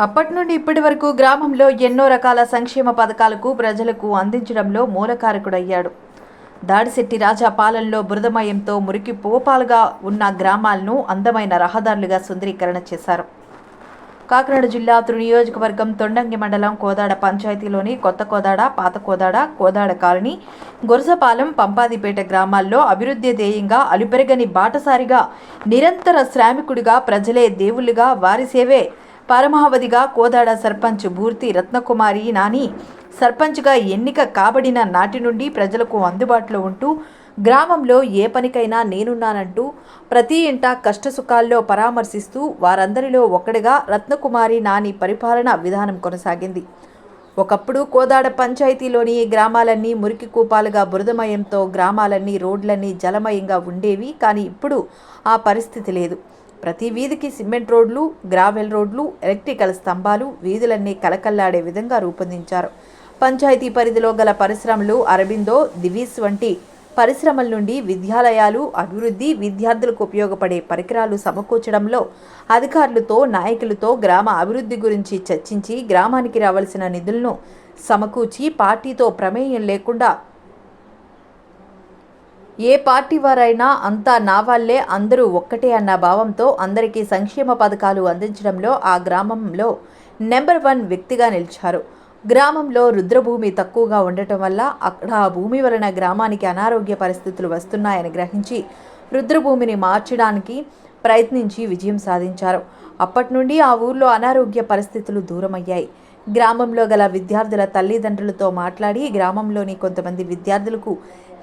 అప్పటి నుండి ఇప్పటి వరకు గ్రామంలో ఎన్నో రకాల సంక్షేమ పథకాలకు ప్రజలకు అందించడంలో మూలకారకుడయ్యాడు. దాడిశెట్టి రాజా పాలనలో బురదమయంతో మురికి పోపాలుగా ఉన్న గ్రామాలను అందమైన రహదారులుగా సుందరీకరణ చేశారు. కాకినాడ జిల్లా తుని నియోజకవర్గం తొండంగి మండలం కోదాడ పంచాయతీలోని కొత్త కోదాడ, పాత కోదాడ, కోదాడ కాలనీ, గొరసపాలెం, పంపాదిపేట గ్రామాల్లో అభివృద్ధి ధ్యేయంగా అలుపెరగని బాటసారిగా నిరంతర శ్రామికుడిగా ప్రజలే దేవుళ్లుగా వారి సేవే పరమావధిగా కోదాడ సర్పంచ్ బూర్తి రత్నకుమారి నాని సర్పంచ్గా ఎన్నిక కాబడిన నాటి నుండి ప్రజలకు అందుబాటులో ఉంటూ గ్రామంలో ఏ పనికైనా నేనున్నానంటూ ప్రతి ఇంటా కష్టసుఖాల్లో పరామర్శిస్తూ వారందరిలో ఒక్కడిగా రత్నకుమారి నాని పరిపాలన విధానం కొనసాగింది. ఒకప్పుడు కోదాడ పంచాయతీలోని గ్రామాలన్నీ మురికి కూపాలుగా బురదమయంతో గ్రామాలన్నీ రోడ్లన్నీ జలమయంగా ఉండేవి. కానీ ఇప్పుడు ఆ పరిస్థితి లేదు. ప్రతి వీధికి సిమెంట్ రోడ్లు, గ్రావెల్ రోడ్లు, ఎలక్ట్రికల్ స్తంభాలు, వీధులన్నీ కలకల్లాడే విధంగా రూపొందించారు. పంచాయతీ పరిధిలో గల పరిశ్రమలు, అరబిందో, దివీస్ వంటి పరిశ్రమల నుండి విద్యాలయాలు అభివృద్ధి, విద్యార్థులకు ఉపయోగపడే పరికరాలు సమకూర్చడంలో అధికారులతో, నాయకులతో గ్రామ అభివృద్ధి గురించి చర్చించి గ్రామానికి రావాల్సిన నిధులను సమకూర్చి పార్టీతో ప్రమేయం లేకుండా ఏ పార్టీ వారైనా అంతా నా వాళ్ళే, అందరూ ఒక్కటే అన్న భావంతో అందరికీ సంక్షేమ పథకాలు అందించడంలో ఆ గ్రామంలో నెంబర్ 1 వ్యక్తిగా నిలిచారు. గ్రామంలో రుద్రభూమి తక్కువగా ఉండటం వల్ల అక్కడ ఆ భూమి వలన గ్రామానికి అనారోగ్య పరిస్థితులు వస్తున్నాయని గ్రహించి రుద్రభూమిని మార్చడానికి ప్రయత్నించి విజయం సాధించారు. అప్పటి నుండి ఆ ఊర్లో అనారోగ్య పరిస్థితులు దూరమయ్యాయి. గ్రామంలో గల విద్యార్థుల తల్లిదండ్రులతో మాట్లాడి గ్రామంలోని కొంతమంది విద్యార్థులకు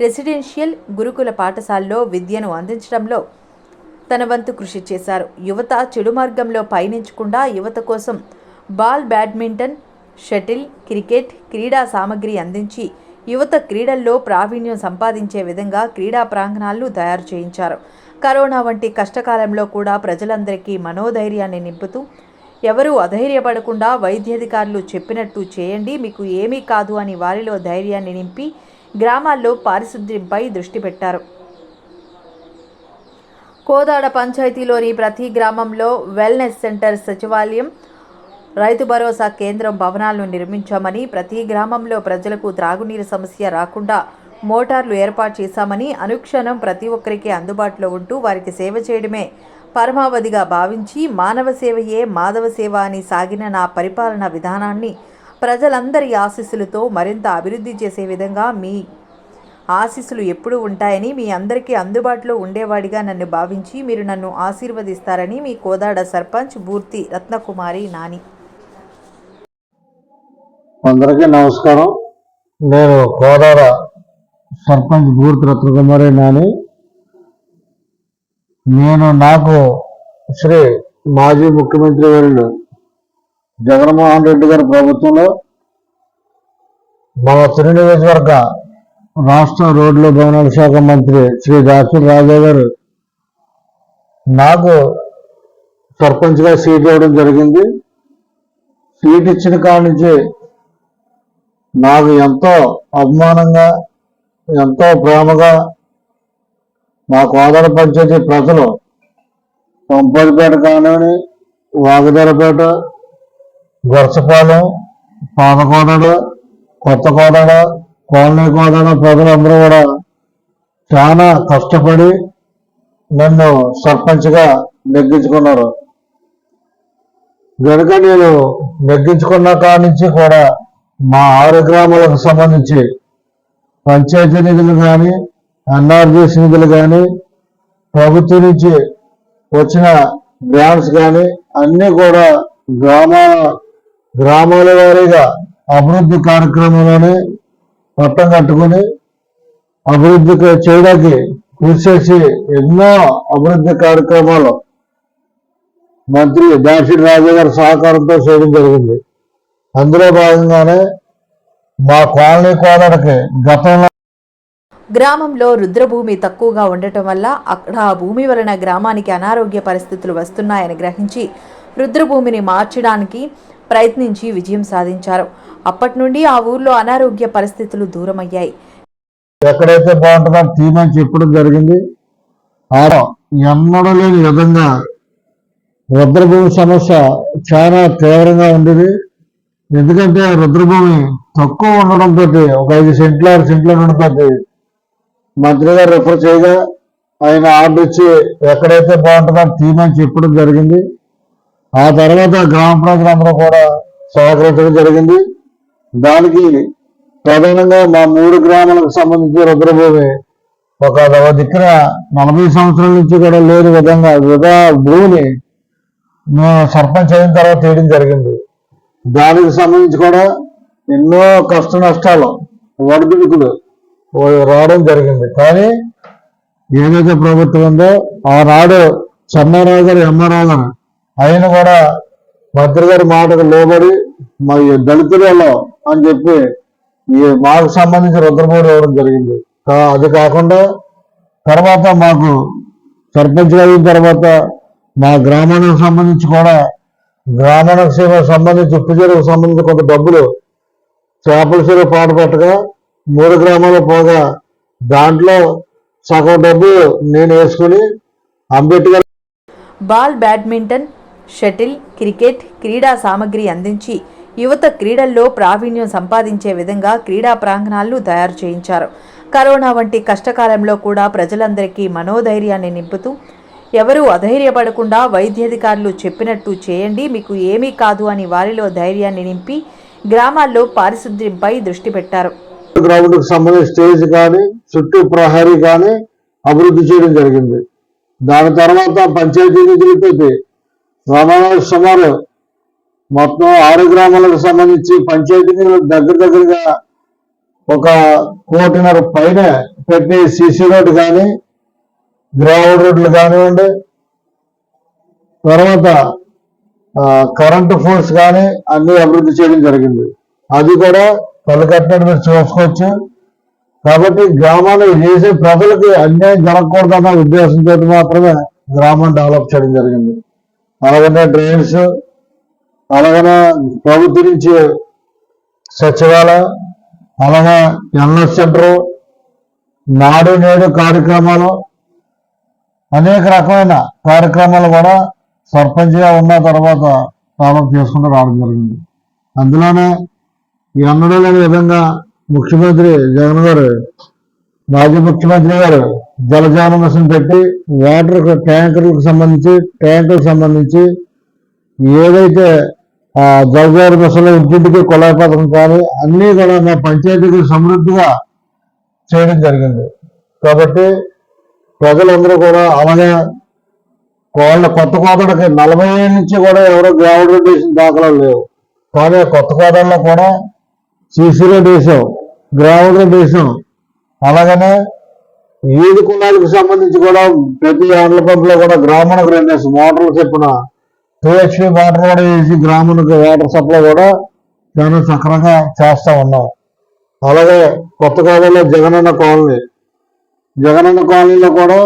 రెసిడెన్షియల్ గురుకుల పాఠశాలలో విద్యను అందించడంలో తన వంతు కృషి చేశారు. యువత చెడు మార్గంలో పయనించకుండా యువత కోసం బాల్, బ్యాడ్మింటన్, షటిల్, క్రికెట్ క్రీడా సామగ్రి అందించి యువత క్రీడల్లో ప్రావీణ్యం సంపాదించే విధంగా క్రీడా ప్రాంగణాలను తయారు చేయించారు. కరోనా వంటి కష్టకాలంలో కూడా ప్రజలందరికీ మనోధైర్యాన్ని నింపుతూ ఎవరూ అధైర్యపడకుండా వైద్యాధికారులు చెప్పినట్టు చేయండి, మీకు ఏమీ కాదు అని వారిలో ధైర్యాన్ని నింపి గ్రామాల్లో పారిశుద్ధ్యంపై దృష్టి పెట్టారు. కోదాడ పంచాయతీలోని ప్రతి గ్రామంలో వెల్నెస్ సెంటర్, సచివాలయం, రైతు భరోసా కేంద్రం భవనాలను నిర్మించామని, ప్రతి గ్రామంలో ప్రజలకు త్రాగునీరు సమస్య రాకుండా మోటార్లు ఏర్పాటు చేశామని, అనుక్షణం ప్రతి ఒక్కరికి అందుబాటులో ఉంటూ వారికి సేవ చేయడమే పరమావధిగా భావించి మానవ సేవయే మాధవ సేవ అని సాగిన నా పరిపాలన విధానాన్ని ప్రజలందరి ఆశీస్సులతో మరింత అభివృద్ధి చేసే విధంగా మీ ఆశీస్సులు ఎప్పుడూ ఉంటాయని, మీ అందరికీ అందుబాటులో ఉండేవాడిగా నన్ను భావించి మీరు నన్ను ఆశీర్వదిస్తారని మీ కోదాడ సర్పంచ్ బూర్తి రత్నకుమారి నాని. అందరికీ నమస్కారం. నేను కోదాడ సర్పంచ్ బూర్తి రత్నకుమారి నాని. నాకు శ్రీ మాజీ ముఖ్యమంత్రి వర్యులు జగన్మోహన్ రెడ్డి గారి ప్రభుత్వంలో మన తుని నియోజకవర్గ రాష్ట్ర రోడ్లు భవనాల శాఖ మంత్రి శ్రీ దాడిశెట్టి రాజా గారు నాకు సర్పంచ్గా సీట్ ఇవ్వడం జరిగింది. సీట్ ఇచ్చిన కాడి నుంచి నాకు ఎంతో అభిమానంగా, ఎంతో ప్రేమగా మా కోదాడ పంచాయతీ ప్రజలు పంపాదిపేట కానివ్వండి, వాగదరపేట, గొరసపాలెం, పాత కోదాడ, కొత్త కోదాడ, కాలనీ కోదాడ ప్రజలందరూ కూడా చాలా కష్టపడి నన్ను సర్పంచ్గా నెగ్గించుకున్నారు. కనుక నేను నెగ్గించుకున్న కాడి నుంచి కూడా మా 6 గ్రామాలకు సంబంధించి పంచాయతీ నిధులు కానీ, ఎన్ఆర్జీఎస్ నిధులు కానీ, ప్రభుత్వం నుంచి వచ్చిన గ్రాంట్స్ కానీ అన్నీ కూడా గ్రామాల వారీగా అభివృద్ధి కార్యక్రమంలోనే పట్టం కట్టుకుని అభివృద్ధి చేయడానికి కృషి చేసి ఎన్నో అభివృద్ధి కార్యక్రమాలు మంత్రి దాడిశెట్టి రాజా గారి సహకారంతో చేయడం జరిగింది. అందులో భాగంగానే మా కాలనీ కోదాడకి గతంలో గ్రామంలో రుద్రభూమి తక్కువగా ఉండటం వల్ల అక్కడ ఆ భూమి వలన గ్రామానికి అనారోగ్య పరిస్థితులు వస్తున్నాయని గ్రహించి రుద్రభూమిని మార్చడానికి ప్రయత్నించి విజయం సాధించారు. అప్పటి నుండి ఆ ఊర్లో అనారోగ్య పరిస్థితులు దూరమయ్యాయి. ఎక్కడైతే బాగుంటుందో తీమని చెప్పడం జరిగింది. ఎన్నడూ లేని విధంగా రుద్రభూమి సమస్య చాలా తీవ్రంగా ఉండేది. ఎందుకంటే రుద్రభూమి తక్కువ ఉండడంతో, ఒక 5 సెంట్లు 6 సెంట్లు ఉండడంతో మంత్రి గారు రిఫర్ చేయగా ఆయన ఆర్డర్ ఇచ్చి ఎక్కడైతే బాగుంటుందో తీయమని చెప్పడం జరిగింది. ఆ తర్వాత గ్రామ ప్రజలందరూ కూడా సహకరించడం జరిగింది. దానికి ప్రధానంగా మా 3 గ్రామాలకు సంబంధించి రుద్రభూమి ఒక దిక్కున 40 సంవత్సరాల నుంచి కూడా లేని విధంగా భూమిని మేము సర్పంచ్ అయిన తర్వాత తీయడం జరిగింది. దానికి సంబంధించి కూడా ఎన్నో కష్ట నష్టాలు ఒడిదుడుకులు రావడం జరిగింది. కానీ ఏదైతే ప్రభుత్వం ఉందో ఆనాడు చెన్నారావు గారు ఎంఆర్ఆవు గారు ఆయన కూడా మంత్రి గారి మాటకు లోబడి మా దళితులలో అని చెప్పి మాకు సంబంధించి రుద్రభూమి ఇవ్వడం జరిగింది. అది కాకుండా తర్వాత మాకు సర్పంచ్ అయిన తర్వాత మా గ్రామానికి సంబంధించి కూడా గ్రామానికి సంబంధించి ఉప్పు చెరువుకు సంబంధించి కొంత డబ్బులు చేపల చెరువు పాట పట్టగా 3 గ్రామాలు పోగా దాంట్లో సగం డబ్బు నేను వేసుకుని Ambedkar ball, badminton, shuttle, cricket క్రీడా సామగ్రి అందించి యువత క్రీడల్లో ప్రావీణ్యం సంపాదించే విధంగా క్రీడా ప్రాంగణాలను తయారు చేయించారు. కరోనా వంటి కష్టకాలంలో కూడా ప్రజలందరికీ మనోధైర్యాన్ని నింపుతూ ఎవరూ అధైర్యపడకుండా వైద్యాధికారులు చెప్పినట్టు చేయండి, మీకు ఏమీ కాదు అని వారిలో ధైర్యాన్ని నింపి గ్రామాల్లో పారిశుద్ధ్యంపై దృష్టి పెట్టారు. గ్రౌండ్కి సంబంధించి స్టేజ్ కానీ చుట్టూ ప్రహరీ కానీ అభివృద్ధి చేయడం జరిగింది. దాని తర్వాత పంచాయతీ నిధులతో గ్రామాలకు సుమారు మొత్తం 6 గ్రామాలకు సంబంధించి పంచాయతీ నిధులు దగ్గరగా 1.5 కోటి పైన పెట్టి సీసీ రోడ్డు కానీ గ్రావెల్ రోడ్లు కానివ్వండి, తర్వాత కరెంటు ఫోర్స్ కానీ అన్ని అభివృద్ధి చేయడం జరిగింది. అది కూడా పల్లెకట్టినట్టు మీరు చూసుకోవచ్చు. కాబట్టి గ్రామాలు చేసే ప్రజలకి అన్యాయం జరగకూడదన్న ఉద్దేశంతో మాత్రమే గ్రామాన్ని డెవలప్ చేయడం జరిగింది. అలాగనే డ్రైన్స్, అలాగనే ప్రభుత్వం నుంచి సచివాలయం, అలాగే ఎన్ఎస్ సెంటరు, నాడు నేడు కార్యక్రమాలు, అనేక రకమైన కార్యక్రమాలు కూడా సర్పంచ్గా ఉన్న తర్వాత డెవలప్ చేసుకుంటూ రావడం జరిగింది. అందులోనే ఎన్నడూ లేని విధంగా ముఖ్యమంత్రి జగన్ గారు, మాజీ ముఖ్యమంత్రి గారు జలజీవన మిషన్ పెట్టి వాటర్ ట్యాంకులకు సంబంధించి ఏదైతే జలజీవన మిషన్లో ఇంటింటికి కుళాయి పథకం కానీ అన్నీ కూడా మా పంచాయతీకి సమృద్ధిగా చేయడం జరిగింది. కాబట్టి ప్రజలందరూ కూడా అలాగే వాళ్ళ కొత్త కోతడికి 40 ఏళ్ళ నుంచి కూడా ఎవరో గ్రావెల్ రోడ్ వేసిన దాఖలాలు లేవు. కానీ కొత్త కోతల్లో కూడా సీసీ రోడ్ వేసాం, గ్రావెల్ రోడ్ వేసాం. అలాగనే ఈది కులాలకు సంబంధించి కూడా ప్రతి హ్యాండ్ల పంపులో కూడా గ్రామానికి 2 మోటార్లు చెప్పిన 2HP వాటర్ కూడా వేసి గ్రామానికి వాటర్ సప్లై కూడా చాలా చక్కగా చేస్తా ఉన్నాం. అలాగే కొత్త కోతల్లో జగనన్న కాలనీలో కూడా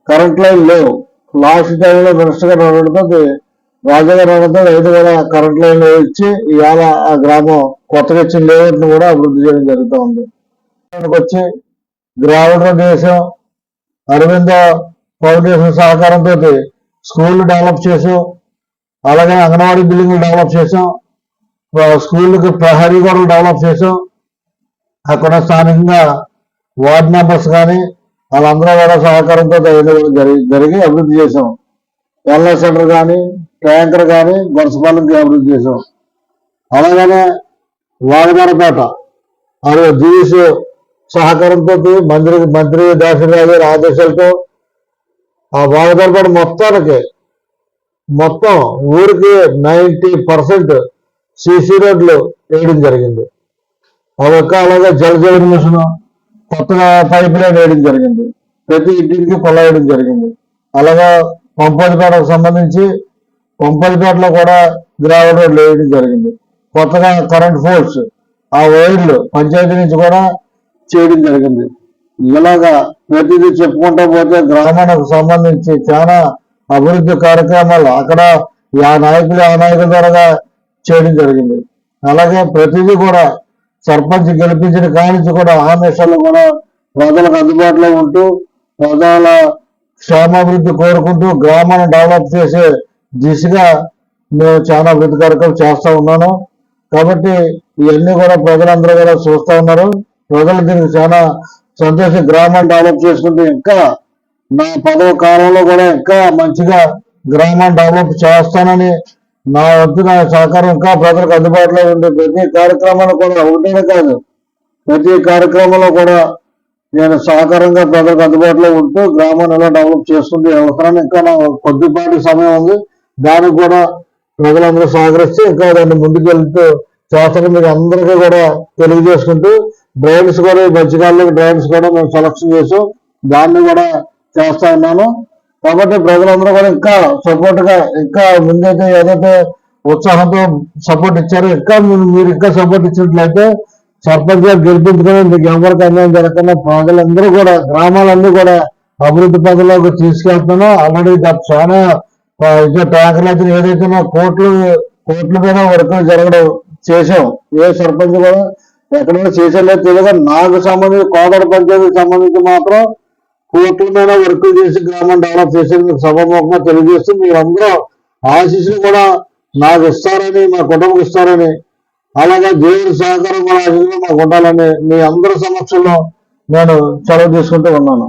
కరెంట్ లైన్ లేవు. లాస్ట్ టైంలో మినిస్టర్ గారు రావడంతో రాజాగారు రావడంతో 5 కూడా కరెంట్ లైన్ ఇచ్చి ఇవాళ ఆ గ్రామం కొత్తగా ఇచ్చిన లేఅవుట్ను కూడా అభివృద్ధి చేయడం జరుగుతూ ఉంది. వచ్చి గ్రావెల్ రోడ్ వేసాం, అరవింద ఫౌండేషన్ సహకారంతో స్కూళ్ళు డెవలప్ చేసాం, అలాగే అంగన్వాడీ బిల్డింగ్లు డెవలప్ చేసాం, స్కూళ్ళకి ప్రహరీ గోడలు డెవలప్ చేసాం. అక్కడ స్థానికంగా వార్డ్ మెంబర్స్ కానీ వాళ్ళందరూ కూడా సహకారంతో జరిగి అభివృద్ధి చేసాం. వెల్నెస్ సెంటర్ కానీ ట్యాంకర్ కానీ గొరసపాలెంకి అభివృద్ధి చేసాం. అలాగనే వాగదారపేట జీవీస్ సహకారంతో మంత్రి దాసరాజు గారి ఆదేశాలతో ఆ వాగదారపేట మొత్తం ఊరికి 90% సీసీ రోడ్లు వేయడం జరిగింది. అలాగే జలజీవన మిషన్ కొత్తగా పైప్ లైన్ వేయడం జరిగింది. ప్రతి ఇంటికి పొల వేయడం జరిగింది. అలాగా పంపల్పేటకు సంబంధించి పంపల్పేటలో కూడా గ్రావెల్ రోడ్లు వేయడం జరిగింది. కొత్తగా కరెంట్ ఫోర్స్ ఆ వైర్లు పంచాయతీ నుంచి కూడా చేయడం జరిగింది. ఇలాగా ప్రతిదీ చెప్పుకుంటూ పోతే గ్రామానికి సంబంధించి చాలా అభివృద్ధి కార్యక్రమాలు అక్కడ ఆ నాయకుల ద్వారా చేయడం జరిగింది. అలాగే ప్రతిదీ కూడా సర్పంచ్ గెలిపించిన కానించి కూడా ఆ మిషన్లు కూడా ప్రజలకు అందుబాటులో ఉంటూ ప్రజల క్షేమాభివృద్ధి కోరుకుంటూ గ్రామాన్ని డెవలప్ చేసే దిశగా మేము చాలా అభివృద్ధి కార్యక్రమం చేస్తా ఉన్నాను. కాబట్టి ఇవన్నీ కూడా ప్రజలందరూ కూడా చూస్తా ఉన్నారు. ప్రజలు దీనికి చాలా సంతోషం. గ్రామాన్ని డెవలప్ చేసుకుంటూ ఇంకా నా పదవ కాలంలో కూడా ఇంకా మంచిగా గ్రామాన్ని డెవలప్ చేస్తానని నా వద్ద నా సహకారం ఇంకా ప్రజలకు అందుబాటులో ఉండే ప్రతి కార్యక్రమాలు కూడా ఒకటే కాదు, ప్రతి కార్యక్రమంలో కూడా నేను సహకారంగా ప్రజలకు అందుబాటులో ఉంటూ గ్రామాన్ని ఎలా డెవలప్ చేసుకుంటే అవసరాన్ని ఇంకా నా కొద్దిపాటి సమయం ఉంది. దానికి కూడా ప్రజలందరూ సహకరిస్తే ఇంకా దాన్ని ముందుకెళ్తూ చేస్తాను. మీకు అందరికీ కూడా తెలియజేసుకుంటూ డ్రైన్స్ కూడా ఈ మధ్యకాలంలో డ్రైన్స్ కూడా మేము సెలక్షన్ చేసాం, దాన్ని కూడా చేస్తా ఉన్నాను. కాబట్టి ప్రజలందరూ కూడా ఇంకా సపోర్ట్ గా ఇంకా ముందైతే ఏదైతే ఉత్సాహంతో సపోర్ట్ ఇచ్చారో ఇంకా మీరు ఇంకా సపోర్ట్ ఇచ్చినట్లయితే సర్పంచ్ గారు గెలిపించుకొని మీకు ఎవరికి అన్యాయం జరగకుండా ప్రజలందరూ కూడా గ్రామాలన్నీ కూడా అభివృద్ధి పథంలోకి తీసుకెళ్తున్నాం. ఆల్రెడీ చాలా ఇంకా ట్యాంకర్లు అయితే ఏదైతే కోట్ల మీద వర్కులు జరగడం చేసాం. ఏ సర్పంచ్ కూడా ఎక్కడైనా చేసేలేదు తెలియదు. నాకు సంబంధించి కోదడ పంచాయతీకి సంబంధించి మాత్రం కోట్ల మీద వర్కులు చేసి గ్రామం డెవలప్ చేసేది మీకు సభాముఖంగా తెలియజేస్తూ మీరందరూ ఆశీస్సులు కూడా నాకు ఇస్తారని, మా కుటుంబం ఇస్తారని, అలాగే దేవుడి సహకారం కూడా ఆశీస్సులు మాకు ఉండాలని మీ అందరి సమక్షంలో నేను చొరవ తీసుకుంటూ ఉన్నాను.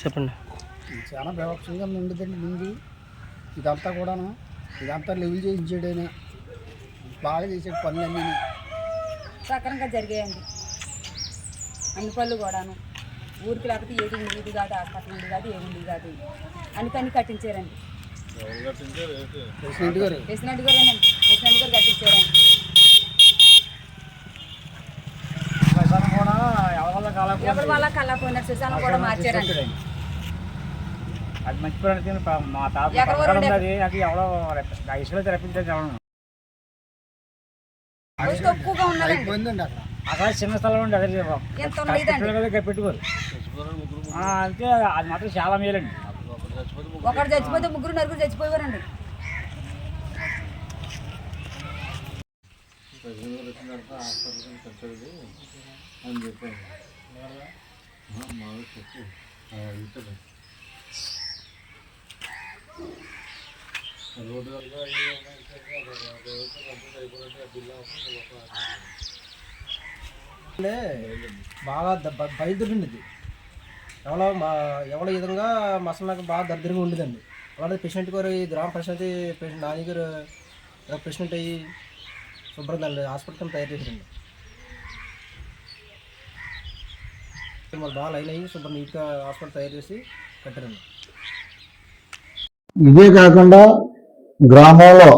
చెప్పండి. చాలా బేవక్షంగా ఉండదండి. ముందు ఇదంతా కూడాను ఇదంతా లెవెల్ చేసి చేయడమే బాగా చేసే పనులన్నీ సక్రమంగా జరిగాయండి. అన్ని పనులు కూడాను ఊరికి లేకపోతే ఏది ఉండేది కాదు, హాస్పిటల్ ఉండేది కాదు, ఏమి ఉండేది కాదు. అన్ని పని కట్టించారండి. ప్రెసిడెంట్ గారేనండి, ప్రెసిడెంట్ గారు కట్టించారండి. ఎవరి వల్ల కళ్ళపోయిన శ్మశానం కూడా మార్చారండి. అది మంచి పని. మా తాత అది ఎవడో ఐసులో తెప్పించేది తక్కువగా ఉన్నదండి. అక్కడ చిన్న స్థలం ఉండి అదే పెట్టుకోరు అంతే. అది మాత్రం చాలా మేలండి. ఒకటి చచ్చిపోతే ముగ్గురు నలుగురు చచ్చిపోయారండి. బాగా బయలుదేరింది. ఎవరో విధంగా మసలకు బాగా దరిద్రంగా ఉండేదండి. అలాగే పేషెంట్ గారు ఈ గ్రామ పంచాయతీ పేషెంట్ నాని గారు ప్రెసిడెంట్ అయ్యి శుభ్రంగా హాస్పిటల్ తయారు చేశారండి. మాకు బాగా లైన్ అయ్యి శుభ్రం నీట్గా హాస్పిటల్ తయారు చేసి కట్టారండి. ఇదే కాకుండా గ్రామంలో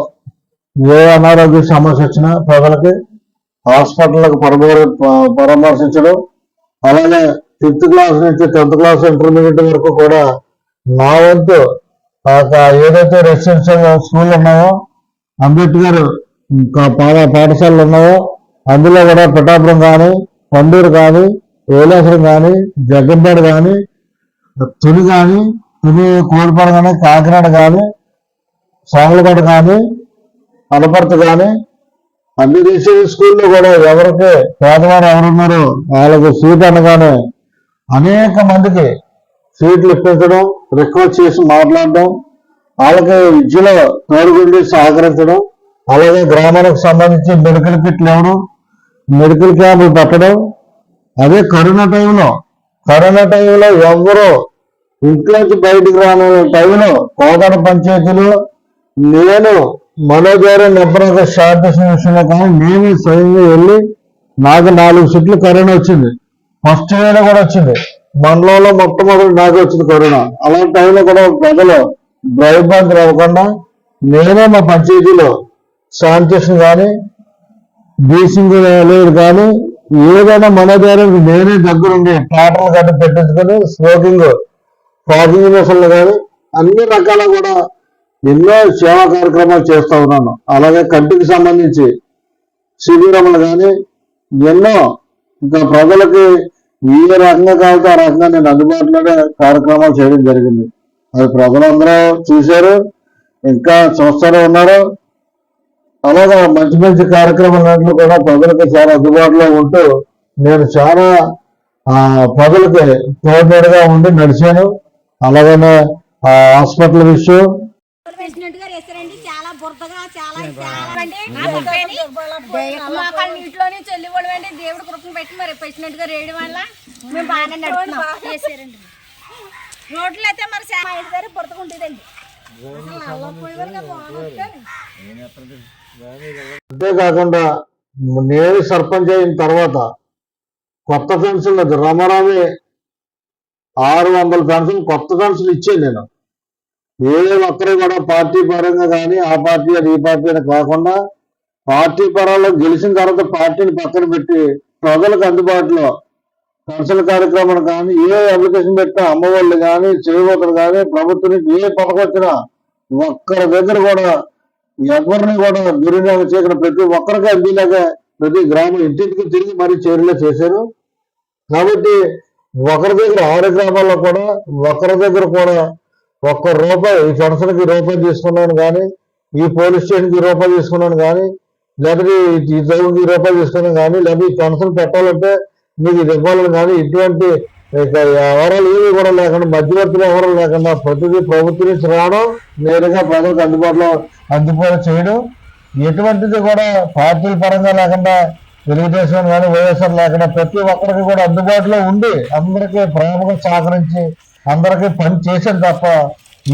ఏ అనారోగ్య సమస్య వచ్చినా ప్రజలకి హాస్పిటల్కి పరామర్శించడం, అలాగే 5th క్లాస్ నుంచి 10th క్లాస్ ఇంటర్మీడియట్ వరకు కూడా నా వంతు ఏదైతే రెసిడెన్షియల్ స్కూల్ ఉన్నాయో, అంబేద్కర్ పాఠశాలలు ఉన్నాయో అందులో కూడా పిఠాపురం కానీ, పండూరు కానీ, ఏలేశ్వరం కానీ, జగ్గంపేట కానీ, తుని కానీ, కోడిపాడు కానీ, కాకినాడ కానీ, సామలకోట కానీ, అనపర్తి కానీ అన్ని దేశీయ స్కూల్లో కూడా ఎవరికి పేదవారు ఎవరున్నారో వాళ్ళకి సీట్ అనగానే అనేక మందికి సీట్లు ఇప్పించడం, రిక్వెస్ట్ చేసి మాట్లాడడం, వాళ్ళకి విద్యలో తోడుగుండి సహకరించడం, అలాగే గ్రామానికి సంబంధించి మెడికల్ కిట్లు ఇవ్వడం, మెడికల్ క్యాంపులు పెట్టడం. అదే కరోనా టైంలో ఎవరో ఇంట్లోంచి బయటకు రాని టైంలో కోదాడ పంచాయతీలో నేను మనోజారి నెంబర్ షార్టేషన్ విషయంలో కానీ నేను స్వయంగా వెళ్ళి నాకు 4 షిఫ్ట్లు కరోనా వచ్చింది. ఫస్ట్ వేళ కూడా వచ్చింది. మండలంలో మొట్టమొదటి నాకు వచ్చింది కరోనా. అలాంటి టైంలో కూడా ప్రజలు భయభ్రాంతులు అవ్వకుండా నేనే మా పంచాయతీలో శానిటేషన్ కానీ, బీసింగ్ లేదు కానీ ఏదైనా మనోజారికి నేనే దగ్గరుండి టాటర్లు గడ్డ పెట్టించుకొని ఫాగింగ్ మిషన్లు కానీ అన్ని రకాల కూడా ఎన్నో సేవా కార్యక్రమాలు చేస్తూ ఉన్నాను. అలాగే కంటికి సంబంధించి శిబిరములు కానీ ఎన్నో ఇంకా ప్రజలకి ఏ రకంగా కావాలో ఆ రకంగా నేను అందుబాటులోనే కార్యక్రమాలు చేయడం జరిగింది. అది ప్రజలందరూ చూశారు, ఇంకా చూస్తూనే ఉన్నారు. అలాగా మంచి మంచి కార్యక్రమాలన్నింటిలో కూడా ప్రజలకు చాలా అందుబాటులో ఉంటూ నేను చాలా ప్రజలకి తోడుగా ఉండి నడిచాను. అలాగనే హాస్పిటల్ విషయం ప్రెసిడెంట్ గారు వేసారండి. చాలా బురదగా చాలా నీటిలోనే చెల్లివ్వడం అండి. దేవుడు కృపను పెట్టి మరి ప్రెసిడెంట్ గారు వేయడం వల్ల మేము బాగానే నడుపుతున్నాం. చేశారండి. రోడ్లు అయితే మరి మా ఇంటి దగ్గర బురదగా ఉండేదండి. అంతేకాకుండా నేను సర్పంచ్ అయిన తర్వాత కొత్త పెన్షన్ రమారామి 600 పెన్షన్ కొత్త పెన్షన్ ఇచ్చాను నేను. ఏ ఒక్కరు కూడా పార్టీ పరంగా కానీ ఆ పార్టీ అని ఈ పార్టీ అని కాకుండా పార్టీ పరంలో గెలిచిన తర్వాత పార్టీని పక్కన పెట్టి ప్రజలకు అందుబాటులో పెన్షన్ కార్యక్రమాలు కానీ ఏ అప్లికేషన్ పెట్టినా అమ్మఒళ్ళు కానీ చేయూతలు కానీ ప్రభుత్వం నుంచి ఏ పథకం వచ్చినా ఒక్కరి దగ్గర కూడా ఎవరిని కూడా దుర్వినియోగం చేయకుండా ప్రతి ఒక్కరికి అందేలాగా ప్రతి గ్రామం ఇంటింటికి తిరిగి మరీ చర్యలు చేశారు. కాబట్టి ఒకరి దగ్గర 6 గ్రామాల్లో కూడా ఒకరి దగ్గర కూడా ₹1 ఈ పెన్షన్కి ₹1 తీసుకున్నాను కానీ, ఈ పోలీస్ స్టేషన్కి ₹1 తీసుకున్నాను కానీ, లేకపోతే ఈ చదువుకి ₹1 తీసుకున్నాను కానీ, లేకపోతే ఈ పెన్షన్ పెట్టాలంటే నీకు ఇది ఇవ్వాలని కానీ ఇటువంటి ఎవరాలు ఏమి కూడా లేకుండా మధ్యవర్తులు ఎవరు లేకుండా ప్రతిదీ ప్రభుత్వం నుంచి రావడం, నేరుగా ప్రజలకు అందుబాటులో చేయడం, ఎటువంటిది కూడా పార్టీల పరంగా లేకుండా తెలుగుదేశం కానీ వైఎస్ఆర్ లేకుండా ప్రతి ఒక్కరికి కూడా అందుబాటులో ఉండి అందరికీ ప్రేమగా సహకరించి అందరికీ పని చేశాను తప్ప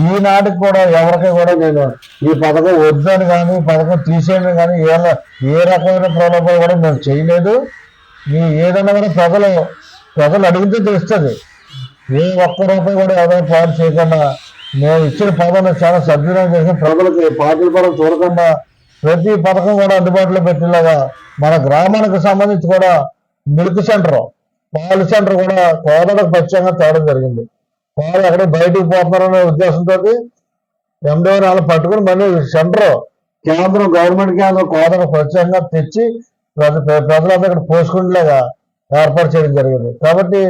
ఈనాటికి కూడా ఎవరికి కూడా నేను ఈ పథకం వద్దని కానీ పథకం తీసేయని కానీ ఏ రకమైన ప్రలోభాలు కూడా మేము చేయలేదు. ఏదైనా కూడా ప్రజలు అడిగితే తెలుస్తుంది. ఏ ₹1 కూడా ఏదో పాటు చేయకుండా మేము ఇచ్చిన పథకాన్ని చాలా సద్వినియోగం చేసి ప్రజలకి పార్టీల పరంగా చూడకుండా ప్రతి పథకం కూడా అందుబాటులో పెట్టేలాగా మన గ్రామానికి సంబంధించి కూడా మిల్క్ సెంటర్, పాలు సెంటర్ కూడా కోదడకు ప్రత్యేకంగా తేవడం జరిగింది. పాలు ఎక్కడ బయటకు పోతున్నారనే ఉద్దేశంతో MDO వాళ్ళు పట్టుకుని మళ్ళీ సెంటర్ కేంద్రం గవర్నమెంట్ కేంద్రం కోదడకు ప్రత్యేకంగా తెచ్చి ప్రజలందరూ ఇక్కడ పోసుకునేలాగా ఏర్పాటు చేయడం జరిగింది. కాబట్టి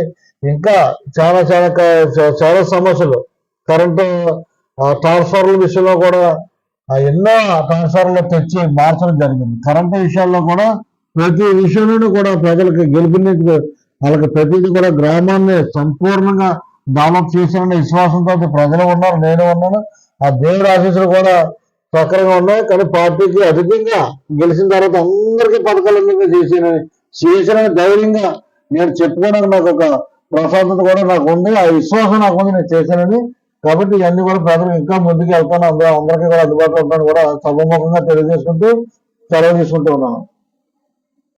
ఇంకా చాలా సమస్యలు కరెంటు ట్రాన్స్ఫార్మర్ల విషయంలో కూడా ఎన్నో ట్రాన్స్ఫార్మర్లు తెచ్చి మార్చడం జరిగింది. కరెంటు విషయాల్లో కూడా ప్రతి విషయంలోనూ కూడా ప్రజలకు గెలుపుని వాళ్ళకి ప్రతిదీ కూడా గ్రామాన్ని సంపూర్ణంగా డెవలప్ చేశారనే విశ్వాసంతో ప్రజలు ఉన్నారు, నేను ఉన్నాను. ఆ దేవుడి ఆశీస్సులు కూడా సక్రంగా ఉన్నాయి. కానీ పార్టీకి అధికంగా గెలిచిన తర్వాత అందరికీ పథకాలు చేసిన ధైర్యంగా నేను చెప్పుకోవడానికి నాకు ఒక ప్రశాంతత కూడా నాకు ఉంది, ఆ విశ్వాసం నాకు ఉంది నేను చేశానని. కాబట్టి ఇవన్నీ కూడా ప్రజలకు ఇంకా ముందుకు వెళ్తాను, అందరికీ కూడా అందుబాటులో ఉంటాను కూడా సభముఖంగా తెలియజేసుకుంటూ సెలవు తీసుకుంటూ ఉన్నాను.